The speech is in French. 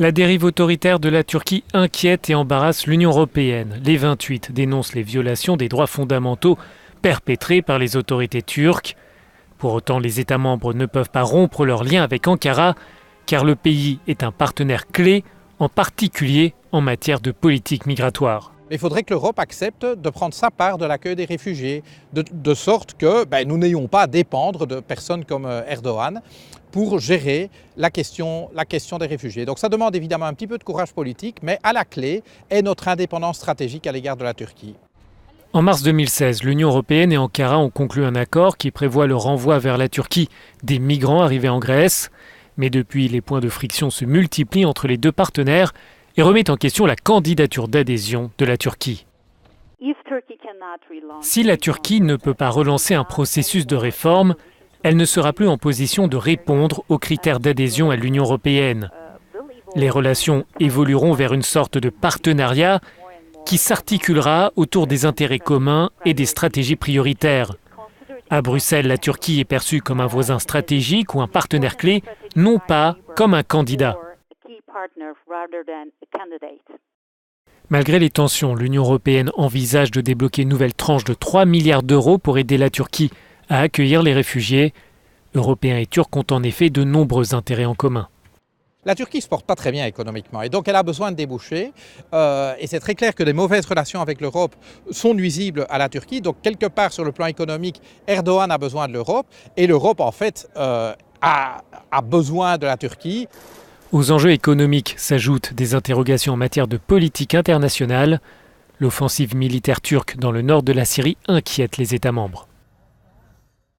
La dérive autoritaire de la Turquie inquiète et embarrasse l'Union européenne. Les 28 dénoncent les violations des droits fondamentaux perpétrées par les autorités turques. Pour autant, les États membres ne peuvent pas rompre leurs liens avec Ankara, car le pays est un partenaire clé, en particulier en matière de politique migratoire. Il faudrait que l'Europe accepte de prendre sa part de l'accueil des réfugiés, de sorte que nous n'ayons pas à dépendre de personnes comme Erdogan pour gérer la question des réfugiés. Donc ça demande évidemment un petit peu de courage politique, mais à la clé est notre indépendance stratégique à l'égard de la Turquie. En mars 2016, l'Union européenne et Ankara ont conclu un accord qui prévoit le renvoi vers la Turquie des migrants arrivés en Grèce. Mais depuis, les points de friction se multiplient entre les deux partenaires et remet en question la candidature d'adhésion de la Turquie. Si la Turquie ne peut pas relancer un processus de réforme, elle ne sera plus en position de répondre aux critères d'adhésion à l'Union européenne. Les relations évolueront vers une sorte de partenariat qui s'articulera autour des intérêts communs et des stratégies prioritaires. À Bruxelles, la Turquie est perçue comme un voisin stratégique ou un partenaire clé, non pas comme un candidat. Malgré les tensions, l'Union européenne envisage de débloquer une nouvelle tranche de 3 milliards d'euros pour aider la Turquie à accueillir les réfugiés. Européens et Turcs ont en effet de nombreux intérêts en commun. La Turquie ne se porte pas très bien économiquement et donc elle a besoin de débouchés. Et c'est très clair que des mauvaises relations avec l'Europe sont nuisibles à la Turquie. Donc quelque part sur le plan économique, Erdogan a besoin de l'Europe et l'Europe en fait a besoin de la Turquie. Aux enjeux économiques s'ajoutent des interrogations en matière de politique internationale. L'offensive militaire turque dans le nord de la Syrie inquiète les États membres.